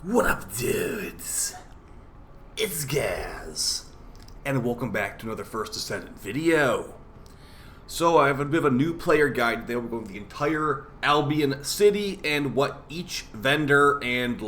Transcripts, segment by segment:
What up, dudes? It's Gaz, and welcome back to another First Descendant video. So I have a bit of a new player guide today. We're going through the entire Albion city and what each vendor and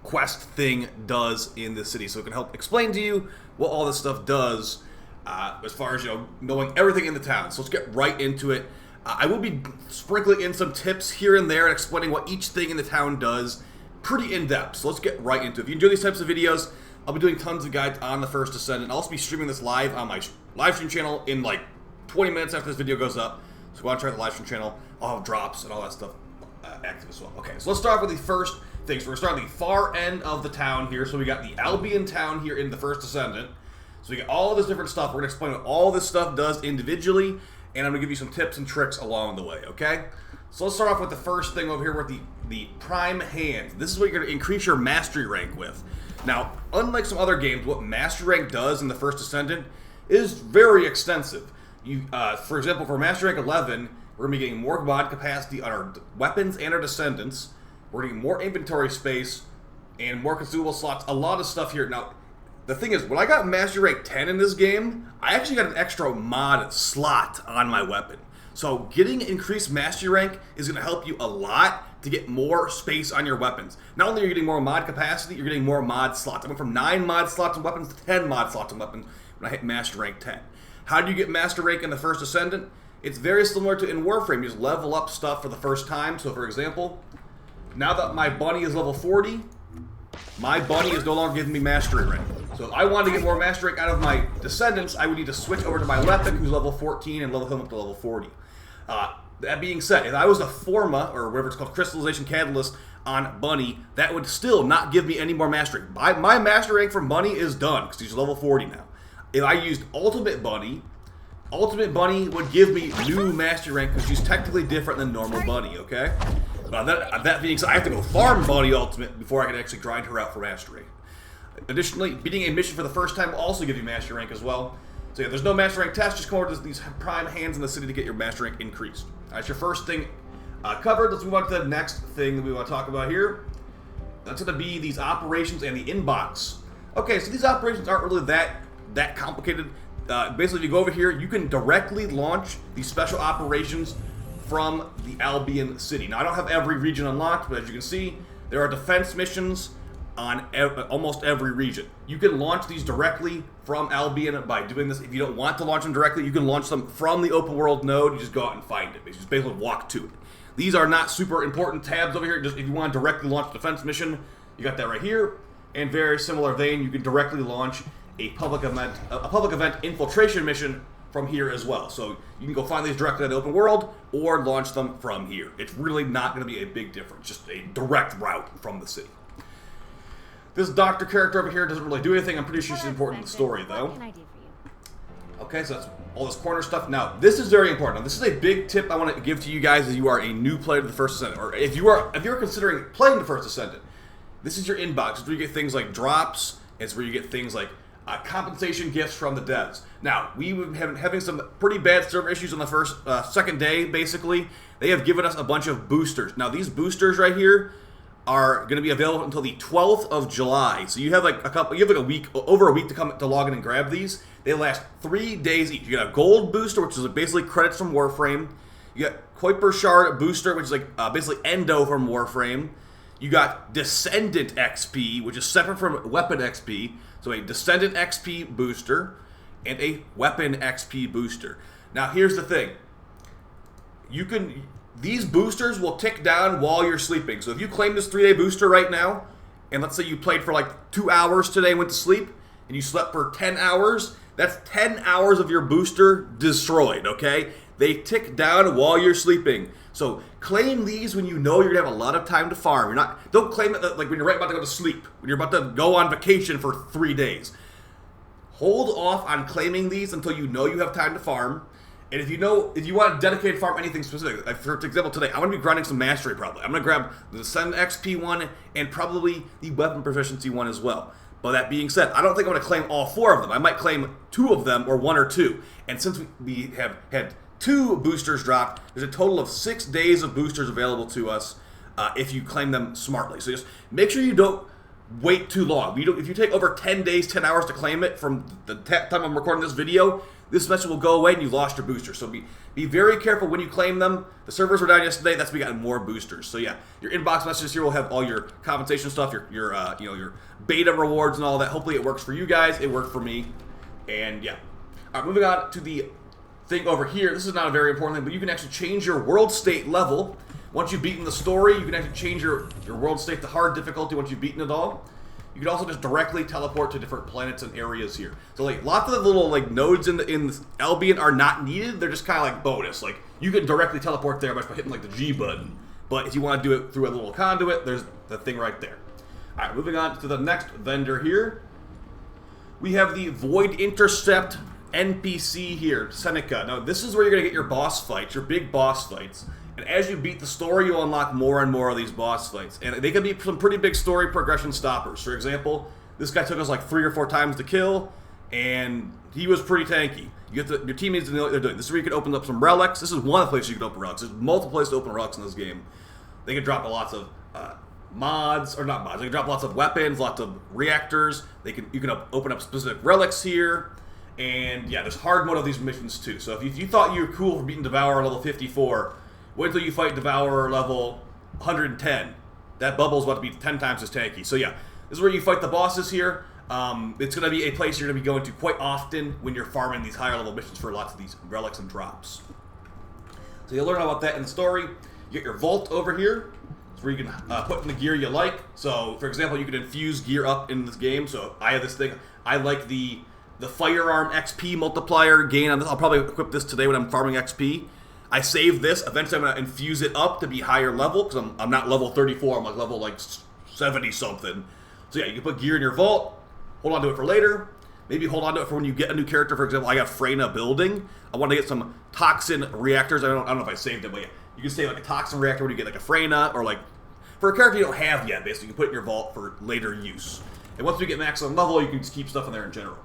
quest thing does in the city, so it can help explain to you what all this stuff does as far as knowing everything in the town. So let's get right into it. I will be sprinkling in some tips here and there and explaining what each thing in the town does. Pretty in-depth, so let's get right into it. If you enjoy these types of videos, I'll be doing tons of guides on the First Descendant. I'll also be streaming this live on my live stream channel in 20 minutes after this video goes up. So go on and check out the live stream channel. I'll have drops and all that stuff active as well. Okay, so let's start with the first thing. So we're starting at the far end of the town here. So we got the Albion town here in the First Descendant. So we got all this different stuff. We're going to explain what all this stuff does individually, and I'm going to give you some tips and tricks along the way, okay? So let's start off with the first thing over here with the Prime Hand. This is what you're going to increase your Mastery rank with. Now, unlike some other games, what Mastery rank does in the First Descendant is very extensive. For example, for Mastery rank 11, we're going to be getting more mod capacity on our weapons and our Descendants. We're getting more inventory space and more consumable slots. A lot of stuff here. Now, the thing is, when I got Mastery rank 10 in this game, I actually got an extra mod slot on my weapon. So getting increased Mastery rank is going to help you a lot to get more space on your weapons. Not only are you getting more mod capacity, you're getting more mod slots. I went from 9 mod slots on weapons to 10 mod slots on weapons when I hit Mastery rank 10. How do you get Mastery rank in the First Descendant? It's very similar to in Warframe. You just level up stuff for the first time. So for example, now that my bunny is level 40, my bunny is no longer giving me Mastery rank. So if I wanted to get more Mastery rank out of my Descendants, I would need to switch over to my weapon, who's level 14, and level him up to level 40. That being said, if I was a Forma, or whatever it's called, Crystallization Catalyst on Bunny, that would still not give me any more Mastery. My Mastery rank for Bunny is done, because he's level 40 now. If I used Ultimate Bunny would give me new Mastery rank, because she's technically different than normal Bunny, okay? That being said, I have to go farm Bunny Ultimate before I can actually grind her out for Mastery. Additionally, beating a mission for the first time will also give you Mastery rank as well. So yeah, there's no Mastery rank test, just come over to these Prime Hands in the city to get your Mastery rank increased. That's your first thing covered. Let's move on to the next thing that we want to talk about here. That's going to be these operations and the inbox. Okay, so these operations aren't really that complicated. Basically, if you go over here, you can directly launch these special operations from the Albion city. Now, I don't have every region unlocked, but as you can see, there are defense missions on almost every region. You can launch these directly from Albion by doing this. If you don't want to launch them directly, you can launch them from the open world node. You just go out and find it. You just basically walk to it. These are not super important tabs over here. Just if you want to directly launch a defense mission, you got that right here. And very similar vein, you can directly launch a public event infiltration mission from here as well. So you can go find these directly in the open world or launch them from here. It's really not going to be a big difference. Just a direct route from the city. This doctor character over here doesn't really do anything. I'm pretty sure she's important in the story, though. What can I do for you? Okay, so that's all this corner stuff. Now, this is very important. Now, this is a big tip I want to give to you guys as you are a new player to the First Descendant, or if you're considering playing the First Descendant. This is your inbox. It's where you get things like drops. It's where you get things like compensation gifts from the devs. Now, we have been having some pretty bad server issues on the second day, basically. They have given us a bunch of boosters. Now, these boosters right here are going to be available until the 12th of July. So you have a week, over a week to log in and grab these. They last 3 days each. You got a gold booster, which is basically credits from Warframe. You got Kuiper Shard booster, which is basically Endo from Warframe. You got Descendant XP, which is separate from Weapon XP. So a Descendant XP booster and a Weapon XP booster. Now here's the thing. These boosters will tick down while you're sleeping. So if you claim this 3-day booster right now, and let's say you played for 2 hours today and went to sleep, and you slept for 10 hours, that's 10 hours of your booster destroyed, okay? They tick down while you're sleeping. So claim these when you know you're going to have a lot of time to farm. Don't claim it when you're right about to go to sleep, when you're about to go on vacation for 3 days. Hold off on claiming these until you know you have time to farm. And if you want to dedicate farm anything specific, for example today, I'm going to be grinding some Mastery probably. I'm going to grab the Descendant XP one and probably the Weapon Proficiency one as well. But that being said, I don't think I'm going to claim all 4 of them. I might claim 2 of them or 1 or 2. And since we have had 2 boosters dropped, there's a total of 6 days of boosters available to us if you claim them smartly. So just make sure you don't wait too long. If you take over 10 days, 10 hours to claim it from the time I'm recording this video, this message will go away and you lost your booster. So be very careful when you claim them. The servers were down yesterday. That's we got more boosters. So yeah, your inbox messages here will have all your compensation stuff, your beta rewards and all that. Hopefully it works for you guys. It worked for me. And yeah. All right, moving on to the thing over here. This is not a very important thing, but you can actually change your world state level. Once you've beaten the story, you can actually change your world state to hard difficulty once you've beaten it all. You can also just directly teleport to different planets and areas here. So like lots of the little like nodes in Albion are not needed. They're just kind of like bonus. Like you can directly teleport there by hitting like the G button. But if you want to do it through a little conduit, there's the thing right there. All right, moving on to the next vendor here. We have the Void Intercept NPC here, Seneca. Now this is where you're gonna get your boss fights, your big boss fights. And as you beat the story, you'll unlock more and more of these boss fights. And they can be some pretty big story progression stoppers. For example, this guy took us like 3 or 4 times to kill, and he was pretty tanky. Your teammates know what they're doing. This is where you can open up some relics. This is one of the places you can open relics. There's multiple places to open relics in this game. They can drop lots of mods, or not mods. They can drop lots of weapons, lots of reactors. You can open up specific relics here. And yeah, there's hard mode of these missions too. So if you thought you were cool for beating Devourer level 54, wait until you fight Devourer level 110. That bubble's about to be 10 times as tanky. So yeah, this is where you fight the bosses here. It's going to be a place you're going to be going to quite often when you're farming these higher level missions for lots of these relics and drops. So you'll learn about that in the story. You get your vault over here. It's where you can put in the gear you like. So for example, you can infuse gear up in this game. So I have this thing. I like the firearm XP multiplier gain on this. I'll probably equip this today when I'm farming XP. I save this. Eventually, I'm going to infuse it up to be higher level because I'm not level 34. I'm like level 70 something. So yeah, you can put gear in your vault. Hold on to it for later. Maybe hold on to it for when you get a new character. For example, I got Freyna building. I want to get some toxin reactors. I don't know if I saved it, but yeah, you can save like a toxin reactor when you get like a Freyna, or like for a character you don't have yet. Basically, you can put it in your vault for later use. And once we get maximum level, you can just keep stuff in there in general.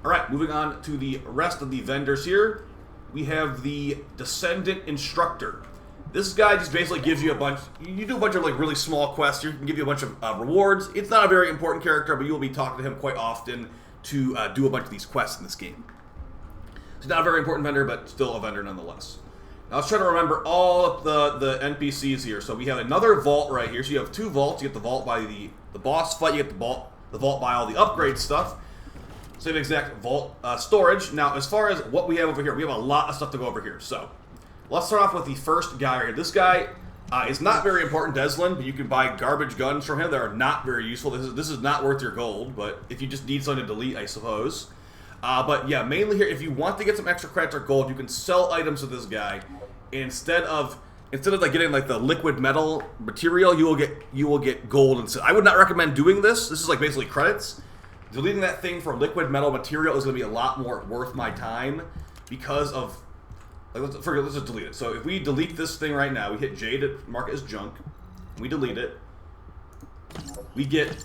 All right, moving on to the rest of the vendors here. We have the Descendant Instructor. This guy just basically gives you a bunch. You do a bunch of like really small quests. He can give you a bunch of rewards. It's not a very important character, but you will be talking to him quite often to do a bunch of these quests in this game. He's not a very important vendor, but still a vendor nonetheless. Now let's try to remember all of the NPCs here. So we have another vault right here. So you have 2 vaults. You get the vault by the boss fight. You get the vault by all the upgrade stuff. Same exact vault storage. Now, as far as what we have over here, we have a lot of stuff to go over here. So, let's start off with the first guy right here. This guy is not very important, Deslan, but you can buy garbage guns from him that are not very useful. This is not worth your gold, but if you just need something to delete, I suppose. But yeah, mainly here, if you want to get some extra credits or gold, you can sell items to this guy. Instead of like getting like the liquid metal material, you will get gold instead. I would not recommend doing this. This is like basically credits. Deleting that thing for liquid metal material is going to be a lot more worth my time because of... Like, let's just delete it. So if we delete this thing right now, we hit J to mark it as junk, we delete it, we get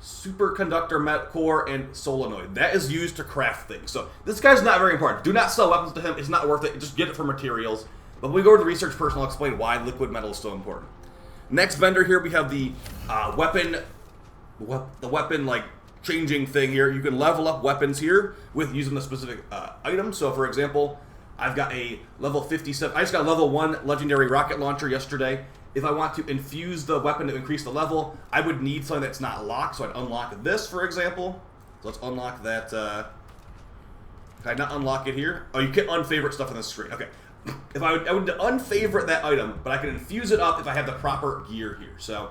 superconductor met core and solenoid. That is used to craft things. So this guy's not very important. Do not sell weapons to him. It's not worth it. Just get it for materials. But when we go to the research person, I'll explain why liquid metal is so important. Next vendor here, we have the weapon like changing thing here. You can level up weapons here with using the specific item. So for example, I've got a level 57. I just got a level 1 legendary rocket launcher yesterday. If I want to infuse the weapon to increase the level, I would need something that's not locked. So I'd unlock this, for example. So let's unlock that. Can I not unlock it here? Oh, you can unfavorite stuff on the screen. Okay. If I would unfavorite that item, but I can infuse it up if I have the proper gear here. So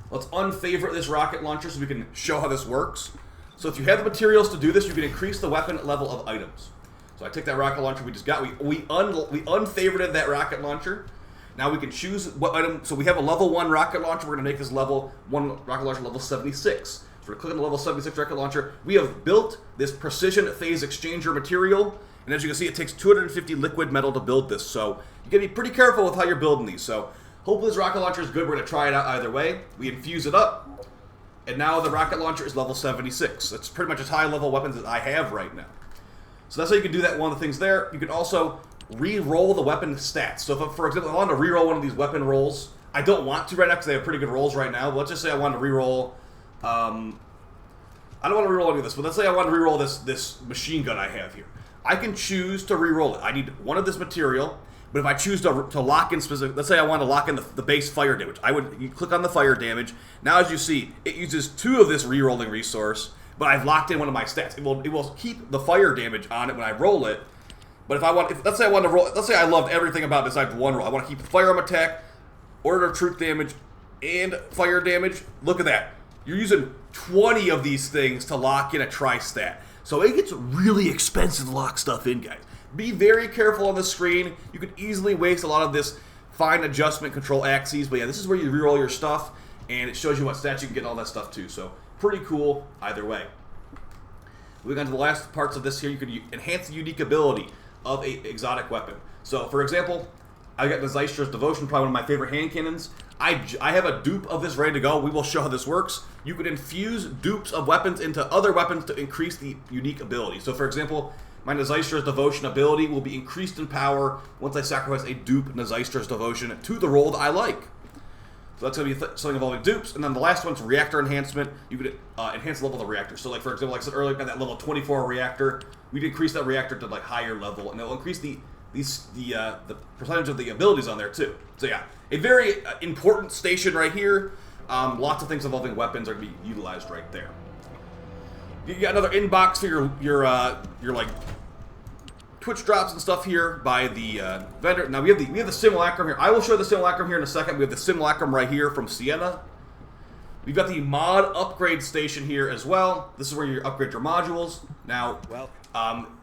let's unfavorite this rocket launcher so we can show how this works. So if you have the materials to do this, you can increase the weapon level of items. So I take that rocket launcher we just got. We unfavorited that rocket launcher. Now we can choose what item. So we have a level 1 rocket launcher. We're going to make this level 1 rocket launcher level 76. So we're clicking the level 76 rocket launcher. We have built this precision phase exchanger material. And as you can see, it takes 250 liquid metal to build this. So you got to be pretty careful with how you're building these. So hopefully this rocket launcher is good. We're going to try it out either way. We infuse it up. And now the rocket launcher is level 76. That's pretty much as high level weapons as I have right now. So that's how you can do that. One of the things there. You can also re-roll the weapon stats. So if, for example, I want to re-roll one of these weapon rolls, I don't want to right now because they have pretty good rolls right now. But let's just say I want to re-roll. I don't want to re-roll any of this, but let's say I want to re-roll this machine gun I have here. I can choose to re-roll it. I need one of this material, but if I choose to lock in specific, let's say I want to lock in the base fire damage, you click on the fire damage. Now, as you see, it uses 2 of this re-rolling resource, but I've locked in one of my stats. It will keep the fire damage on it when I roll it. But let's say I want to roll, let's say I loved everything about besides one roll. I want to keep firearm attack, order of truth damage, and fire damage. Look at that. You're using 20 of these things to lock in a tri-stat. So it gets really expensive to lock stuff in, guys. Be very careful on the screen. You could easily waste a lot of this fine adjustment control axes. But yeah, this is where you reroll your stuff, and it shows you what stats you can get and all that stuff too. So pretty cool either way. Moving on to the last parts of this here, you can enhance the unique ability of a exotic weapon. So for example, I got the Zeister's Devotion, probably one of my favorite hand cannons. I have a dupe of this ready to go. We will show how this works. You could infuse dupes of weapons into other weapons to increase the unique ability. So for example, my Zeister's Devotion ability will be increased in power once I sacrifice a dupe Zeister's Devotion to the role that I like. So that's going to be something involving dupes. And then the last one's reactor enhancement. You could enhance the level of the reactor. So like for example, like I said earlier, got that level 24 reactor. We'd increase that reactor to like higher level, and it will increase the percentage of the abilities on there too. So yeah, a very important station right here. Lots of things involving weapons are going to be utilized right there. You got another inbox for your like Twitch drops and stuff here by the vendor. Now we have the simulacrum here. I will show the simulacrum here in a second. We have the simulacrum right here from Sienna. We've got the mod upgrade station here as well. This is where you upgrade your modules. Now,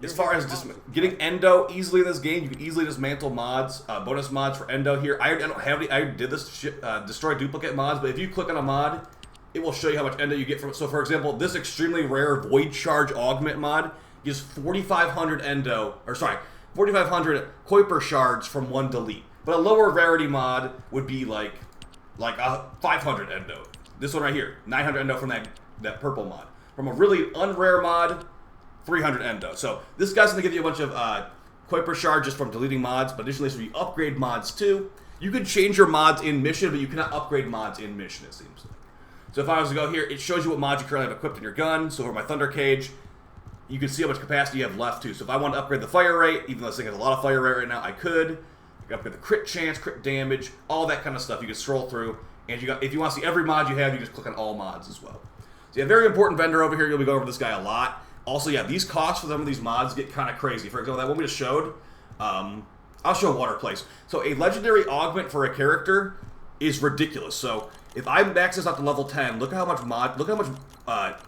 as far as just getting endo easily in this game, you can easily dismantle mods, bonus mods for endo here. I don't have any. I did this destroy duplicate mods, but if you click on a mod, it will show you how much endo you get from it. So, for example, this extremely rare Void Charge Augment mod gives 4,500 endo, or sorry, 4,500 Kuiper shards from one delete. But a lower rarity mod would be like 500 endo. This one right here, 900 endo from that purple mod. From a really unrare mod, 300 endo. So this guy's going to give you a bunch of Kuiper shards just from deleting mods, but additionally, so you upgrade mods too. You can change your mods in mission, but you cannot upgrade mods in mission, it seems. So if I was to go here, it shows you what mods you currently have equipped in your gun. So for my Thunder Cage, you can see how much capacity you have left too. So if I want to upgrade the fire rate, even though this thing has a lot of fire rate right now, I could. You can upgrade the crit chance, crit damage, all that kind of stuff. You can scroll through. And if you want to see every mod you have, you just click on all mods as well. So yeah, very important vendor over here. You'll be going over this guy a lot. Also, yeah, these costs for some of these mods get kind of crazy. For example, that one we just showed, I'll show Water Place. So a legendary augment for a character is ridiculous. So if I max this out to level 10, look at how much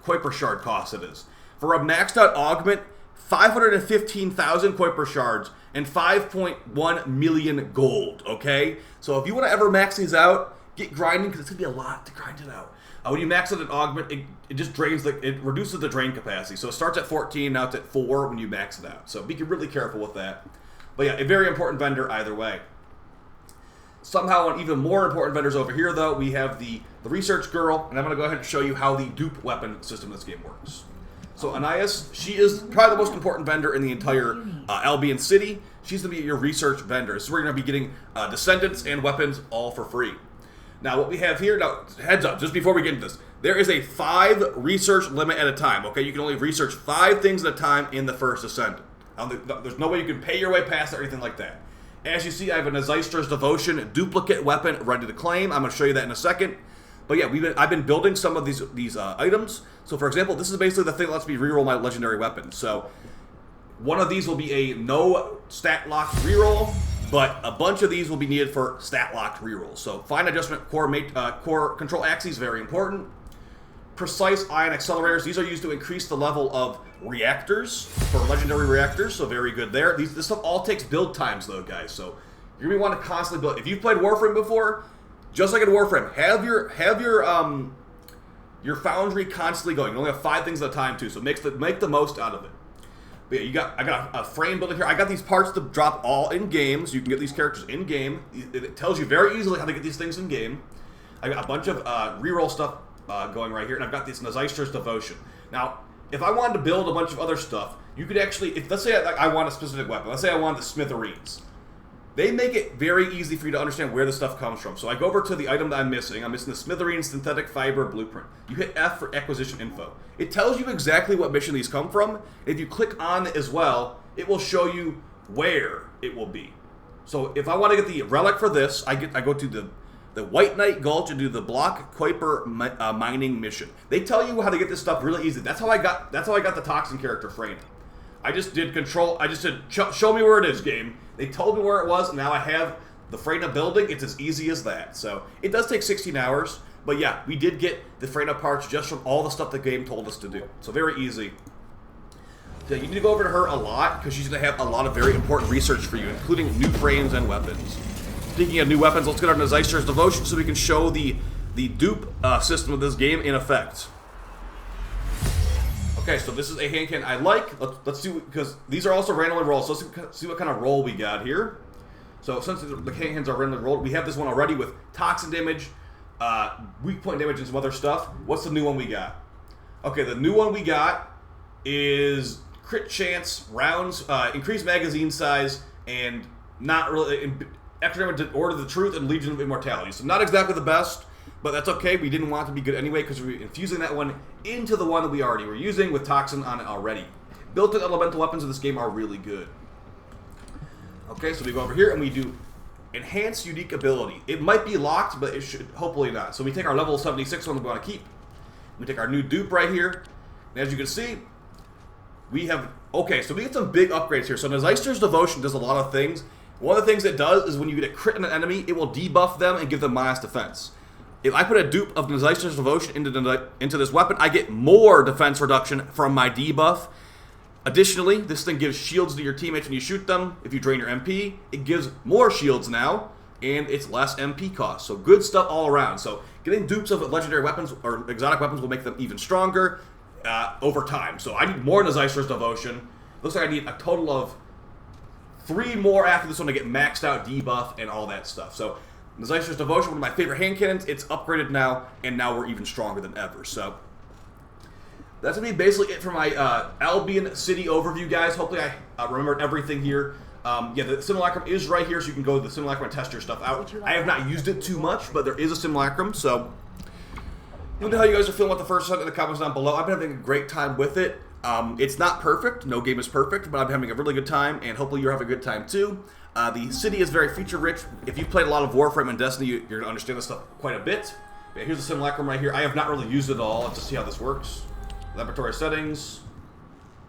Kuiper shard cost it is. For a maxed out augment, 515,000 Kuiper shards and 5.1 million gold, okay? So if you want to ever max these out, get grinding, because it's going to be a lot to grind it out. When you max out an augment, it just drains, it reduces the drain capacity. So it starts at 14, now it's at 4 when you max it out. So be really careful with that. But yeah, a very important vendor either way. Somehow, on even more important vendors over here, though, we have the Research Girl, and I'm going to go ahead and show you how the dupe weapon system in this game works. So Anais, she is probably the most important vendor in the entire Albion city. She's going to be your research vendor. So we're going to be getting Descendants and weapons all for free. Now, what we have here, now, heads up, just before we get into this, there is a 5 research limit at a time, okay? You can only research 5 things at a time in the first Descendant. There's no way you can pay your way past it or anything like that. As you see, I have a Zeister's Devotion duplicate weapon ready to claim. I'm going to show you that in a second. But yeah, I've been building some of these items. So for example, this is basically the thing that lets me reroll my legendary weapon. So one of these will be a no stat locked reroll, but a bunch of these will be needed for stat locked rerolls. So fine adjustment core control axes, very important. Precise ion accelerators, these are used to increase the level of reactors for legendary reactors, so very good there. This stuff all takes build times though, guys, so you're going to want to constantly build. If you've played Warframe before, just like in Warframe, have your foundry constantly going. You only have 5 things at a time too, so make the most out of it. But yeah, I got a frame builder here. I got these parts to drop all in game, so you can get these characters in game. It tells you very easily how to get these things in game. I got a bunch of reroll stuff going right here, and I've got this Zeister's Devotion. Now, if I wanted to build a bunch of other stuff, you could actually, if let's say I want a specific weapon, let's say I want the Smithereens. They make it very easy for you to understand where the stuff comes from. So I go over to the item that I'm missing. I'm missing the Smithereen Synthetic Fiber Blueprint. You hit F for Acquisition Info. It tells you exactly what mission these come from. If you click on it as well, it will show you where it will be. So if I want to get the relic for this, I go to the White Knight Gulch and do the Block Kuiper mining mission. They tell you how to get this stuff really easy. That's how I got the Toxin character Freyna. I just did control. I just did show me where it is, game. They told me where it was, and now I have the Freyna building. It's as easy as that. So it does take 16 hours, but yeah, we did get the Freyna parts just from all the stuff the game told us to do. So very easy. So you need to go over to her a lot because she's going to have a lot of very important research for you, including new frames and weapons. Speaking of new weapons, let's get on to Zeister's Devotion so we can show the dupe system of this game in effect. Okay, so this is a hand cannon I like. Let's see, because these are also randomly rolled, so let's see what kind of roll we got here. So since the hand cannons are randomly rolled, we have this one already with toxin damage, weak point damage, and some other stuff. What's the new one we got? Okay, the new one we got is crit chance, rounds, increased magazine size, and not really extra damage to Order of the Truth and Legion of Immortality. So not exactly the best, but that's okay. We didn't want it to be good anyway because we were infusing that one into the one that we already were using with Toxin on it already. Built-in elemental weapons in this game are really good. Okay, so we go over here and we do Enhance Unique Ability. It might be locked, but it should hopefully not. So we take our level 76 one that we want to keep. We take our new dupe right here. And as you can see, we have... Okay, so we get some big upgrades here. So Zeister's Devotion does a lot of things. One of the things it does is when you get a crit on an enemy, it will debuff them and give them minus defense. If I put a dupe of Zeister's Devotion into this weapon, I get more defense reduction from my debuff. Additionally, this thing gives shields to your teammates when you shoot them. If you drain your MP, it gives more shields now, and it's less MP cost. So good stuff all around. So getting dupes of legendary weapons or exotic weapons will make them even stronger over time. So I need more Zeister's Devotion. Looks like I need a total of 3 more after this one to get maxed out debuff and all that stuff. So Zeister's Devotion, one of my favorite hand cannons, it's upgraded now, and now we're even stronger than ever. So that's going to be basically it for my Albion City overview, guys. Hopefully I remembered everything here. Yeah, the Simulacrum is right here, so you can go to the Simulacrum and test your stuff out. I have not used it too much, but there is a Simulacrum, so let me know how you guys are feeling about the first set in the comments down below. I've been having a great time with it. It's not perfect. No game is perfect, but I'm having a really good time, and hopefully you're having a good time too. The city is very feature-rich. If you've played a lot of Warframe and Destiny, you're going to understand this stuff quite a bit. Yeah, here's the Simulacrum right here. I have not really used it at all. Let's just see how this works. Laboratory settings.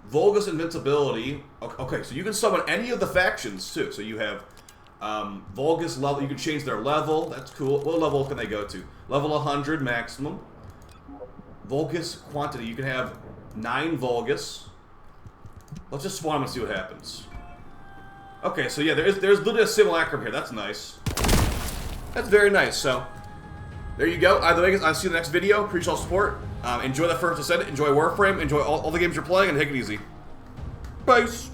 Vulgus Invincibility. Okay, so you can summon any of the factions, too. So you have Vulgus level. You can change their level. That's cool. What level can they go to? Level 100 maximum. Vulgus quantity. You can have 9 Vulgus. Let's just spawn them and see what happens. Okay, so yeah, there's literally a Simulacrum here. That's nice. That's very nice. So there you go. Either way, I'll see you in the next video. Appreciate all support. Enjoy the first Descendant. Enjoy Warframe. Enjoy all the games you're playing, and take it easy. Peace.